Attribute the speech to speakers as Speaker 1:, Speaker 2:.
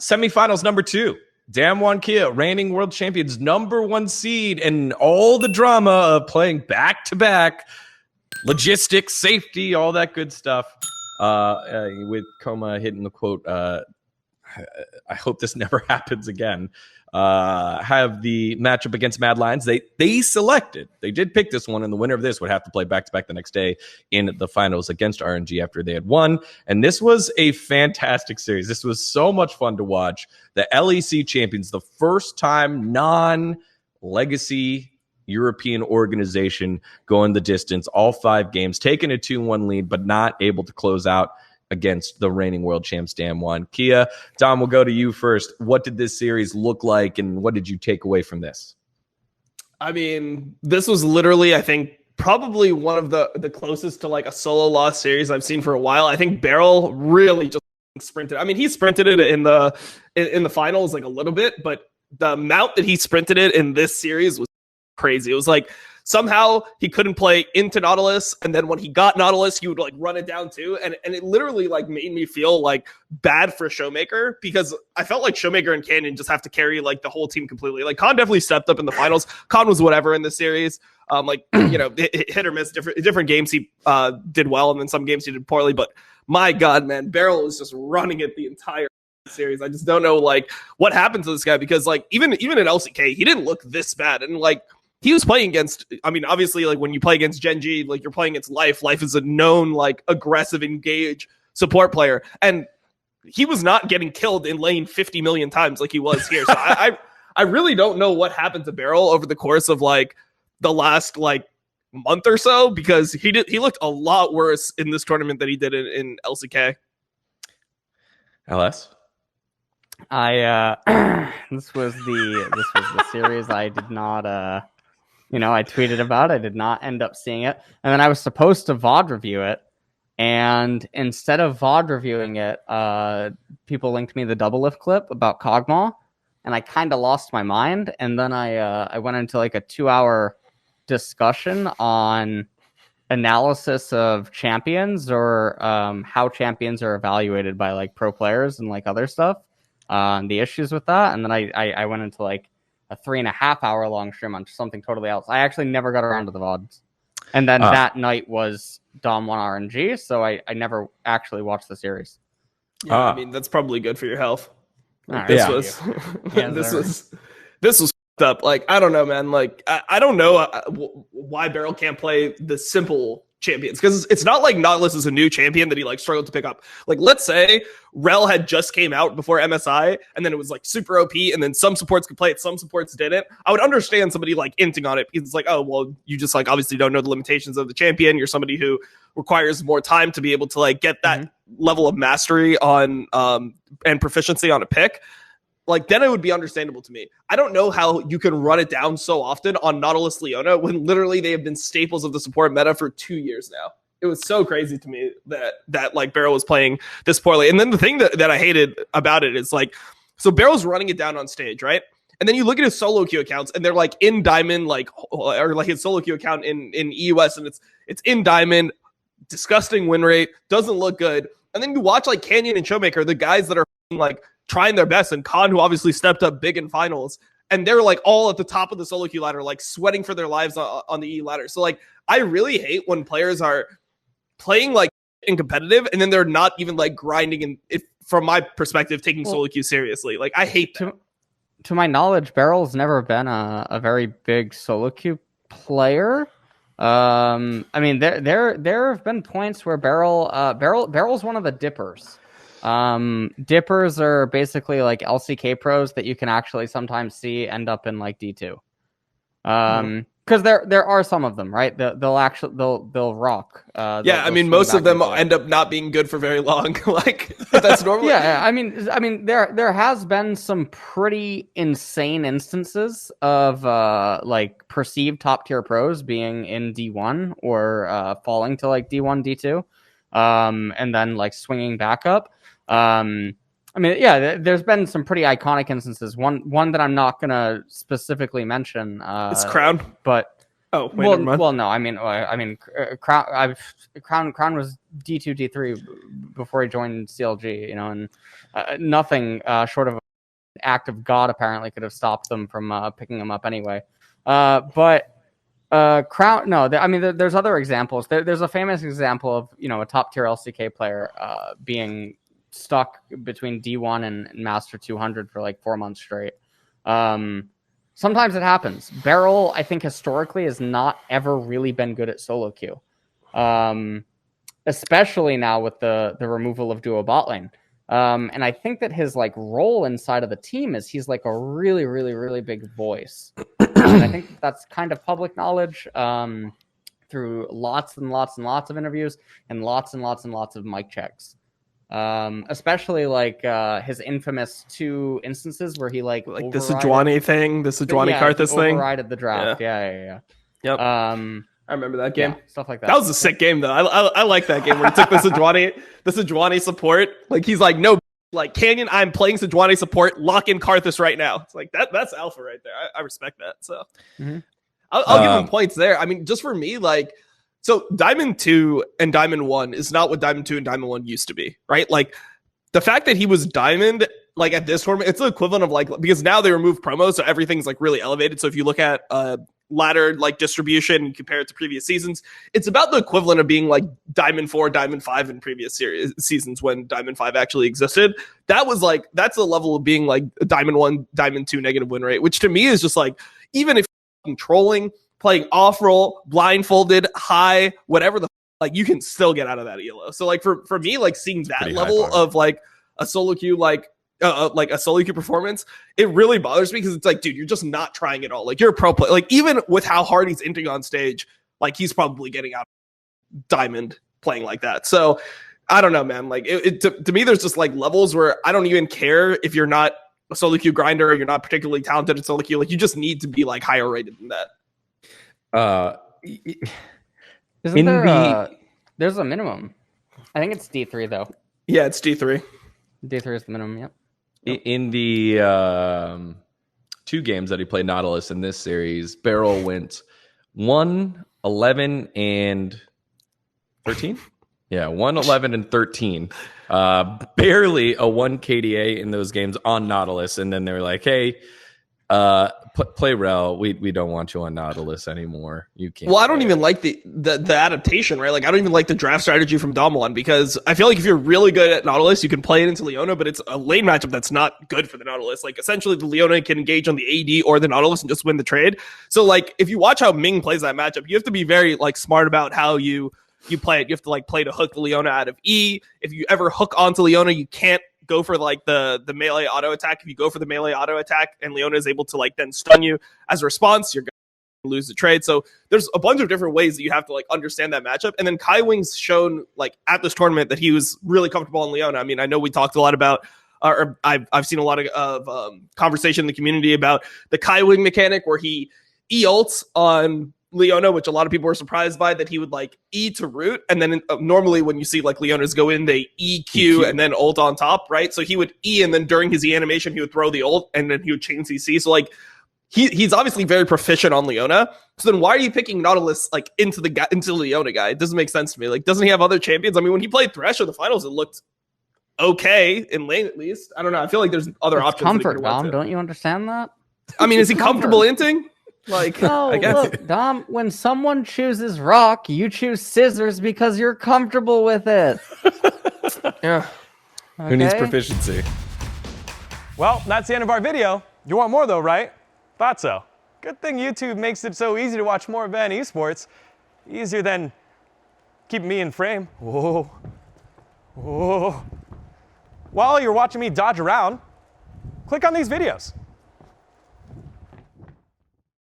Speaker 1: Semifinals number 2. Damwon Kia, reigning world champions, number 1 seed, and all the drama of playing back-to-back, logistics, safety, all that good stuff. With Coma hitting the quote, I hope this never happens again. Have the matchup against Mad Lions. They did pick this one, and the winner of this would have to play back-to-back the next day in the finals against RNG after they had won. And this was a fantastic series. This was so much fun to watch. The LEC champions, the first time non-legacy European organization going the distance, all 5 games, taking a 2-1 lead, but not able to close out against the reigning world champs Damwon. Kia, Dom, we'll go to you first. What did this series look like, and what did you take away from this?
Speaker 2: I mean, this was literally, I think, probably one of the closest to like a solo loss series I've seen for a while. I think Beryl really just sprinted. I mean, he sprinted it in the finals like a little bit, but the amount that he sprinted it in this series was crazy. It was like somehow he couldn't play into Nautilus, and then when he got Nautilus, he would like run it down too, and it literally like made me feel like bad for Showmaker, because I felt like Showmaker and Canyon just have to carry like the whole team completely. Like Khan definitely stepped up in the finals. Khan was whatever in the series. Like you know, hit or miss. Different games he did well, and then some games he did poorly. But my God, man, Beryl is just running it the entire series. I just don't know like what happened to this guy, because like even in LCK, he didn't look this bad, and like he was playing against, I mean, obviously, like when you play against Gen G, like you're playing against Life. Life is a known, like aggressive, engaged support player. And he was not getting killed in lane 50 million times like he was here. So I really don't know what happened to Beryl over the course of like the last like month or so, because he looked a lot worse in this tournament than he did in LCK.
Speaker 1: LS?
Speaker 3: This was the series I did not I tweeted about. I did not end up seeing it. And then I was supposed to VOD review it. And instead of VOD reviewing it, people linked me the double lift clip about Kog'Maw. And I kind of lost my mind. And then I went into like a 2-hour discussion on analysis of champions, or how champions are evaluated by like pro players and like other stuff. The issues with that. And then I went into like a 3.5-hour long stream on something totally else. I actually never got around to the VODs. And then that night was Dom 1 RNG, so I never actually watched the series.
Speaker 2: Yeah, I mean, that's probably good for your health. Like, this was f***ed up. Like, I don't know, man. Like, I don't know why Beryl can't play the simple champions, because it's not like Nautilus is a new champion that he like struggled to pick up. Like, let's say Rel had just came out before MSI, and then it was like super OP, and then some supports could play it, some supports didn't. I would understand somebody like inting on it, because it's like, oh well, you just like obviously don't know the limitations of the champion. You're somebody who requires more time to be able to like get that level of mastery on and proficiency on a pick. Like, then it would be understandable to me. I don't know how you can run it down so often on Nautilus Leona when literally they have been staples of the support meta for 2 years now. It was so crazy to me that like Beryl was playing this poorly. And then the thing that I hated about it is like, so Beryl's running it down on stage, right? And then you look at his solo queue accounts, and they're like in Diamond, like, or like his solo queue account in EUS, and it's in Diamond, disgusting win rate, doesn't look good. And then you watch like Canyon and Showmaker, the guys that are like trying their best, and Khan, who obviously stepped up big in finals, and they're like all at the top of the solo queue ladder, like sweating for their lives on the E ladder. So like, I really hate when players are playing like in competitive, and then they're not even like grinding, and if from my perspective, taking solo queue seriously. Like, I hate that.
Speaker 3: To my knowledge, Beryl's never been a very big solo queue player. I mean, there have been points where Beryl's one of the dippers. Dippers are basically like LCK pros that you can actually sometimes see end up in like D2. Because there are some of them, right? They'll rock.
Speaker 2: I mean, most of them end up not being good for very long. Like, that's normal.
Speaker 3: Yeah, I mean, there has been some pretty insane instances of like perceived top tier pros being in D1 or falling to like D1, D2, and then like swinging back up. I mean, yeah, there's been some pretty iconic instances. One that I'm not gonna specifically mention.
Speaker 2: It's Crown,
Speaker 3: but
Speaker 2: Oh, wait, never mind.
Speaker 3: Well, no. I mean, Crown. Crown was D2, D3 before he joined CLG. You know, and nothing short of an act of God apparently could have stopped them from picking him up anyway. But Crown. No, there's other examples. There's a famous example of a top tier LCK player being stuck between D1 and Master 200 for like 4 months straight. Sometimes it happens. Beryl, I think historically has not ever really been good at solo queue. Especially now with the removal of duo bot lane. And I think that his like role inside of the team is he's like a really, really, really big voice. And I think that's kind of public knowledge through lots and lots and lots of interviews and lots and lots and lots of mic checks. Especially like his infamous 2 instances where he like
Speaker 2: the Sejuani thing, the Sejuani Karthus thing.
Speaker 3: Overrided the draft. Yeah.
Speaker 2: Yep. I remember that game.
Speaker 3: Yeah, stuff like that.
Speaker 2: That was a sick game though. I like that game where he took the Sejuani support. Like he's like, no, like Canyon, I'm playing Sejuani support. Lock in Karthus right now. It's like that's alpha right there. I respect that. So I'll give him points there. I mean, just for me, like. So Diamond 2 and Diamond 1 is not what Diamond 2 and Diamond 1 used to be, right? Like the fact that he was Diamond, like at this tournament, it's the equivalent of like, because now they remove promos, so everything's like really elevated. So if you look at ladder like distribution and compare it to previous seasons, it's about the equivalent of being like Diamond 4, Diamond 5 in previous seasons when Diamond 5 actually existed. That was like, that's the level of being like Diamond 1, Diamond 2 negative win rate, which to me is just like, even if you're trolling, playing off roll, blindfolded, high, whatever like you can still get out of that ELO. So like for me, like seeing that level of like a solo queue, like a solo queue performance, it really bothers me because it's like, dude, you're just not trying at all. Like you're a pro player. Like even with how hard he's inting on stage, like he's probably getting out Diamond playing like that. So I don't know, man. Like to me, there's just like levels where I don't even care if you're not a solo queue grinder or you're not particularly talented at solo queue. Like you just need to be like higher rated than that.
Speaker 3: Isn't there there's a minimum? I think it's D3 though.
Speaker 2: Yeah, it's D3.
Speaker 3: D3 is the minimum. Yep.
Speaker 1: In the 2 games that he played Nautilus in this series, Beryl went 1, 11, and 13. Yeah, 1, 11, and 13. Barely a 1 KDA in those games on Nautilus, and then they were like, "Hey, play Rel. We don't want you on Nautilus anymore. You can't."
Speaker 2: Well, I don't even like the adaptation, right? Like I don't even like the draft strategy from Dom 1 because I feel like if you're really good at Nautilus, you can play it into Leona, but it's a lane matchup that's not good for the Nautilus. Like essentially the Leona can engage on the AD or the Nautilus and just win the trade. So like if you watch how Ming plays that matchup, you have to be very like smart about how you play it. You have to like play to hook the Leona out of E. If you ever hook onto Leona, you can't go for like the melee auto attack. If you go for the melee auto attack and Leona is able to like then stun you as a response, you're going to lose the trade. So there's a bunch of different ways that you have to like understand that matchup. And then Kai Wing's shown like at this tournament that he was really comfortable on Leona. I mean, I know we talked a lot about, or I've seen a lot of conversation in the community about the Kai Wing mechanic where he E-ults on Leona, which a lot of people were surprised by, that he would like E to root, and then normally when you see like Leonas go in, they EQ and then ult on top, right? So he would E, and then during his E animation, he would throw the ult, and then he would chain CC. So like he's obviously very proficient on Leona. So then why are you picking Nautilus like into Leona guy? It doesn't make sense to me. Like, doesn't he have other champions? I mean, when he played Thresh in the finals, it looked okay in lane at least. I don't know. I feel like there's other options.
Speaker 3: Comfort, Dom. Don't you understand that?
Speaker 2: I mean, is he comfortable inting? Like,
Speaker 3: no,
Speaker 2: I guess.
Speaker 3: Look, Dom, when someone chooses rock, you choose scissors because you're comfortable with it.
Speaker 2: Yeah.
Speaker 3: Okay?
Speaker 1: Who needs proficiency?
Speaker 4: Well, that's the end of our video. You want more though, right? Thought so. Good thing YouTube makes it so easy to watch more VENN Esports. Easier than keeping me in frame. Whoa. Whoa. While you're watching me dodge around, click on these videos.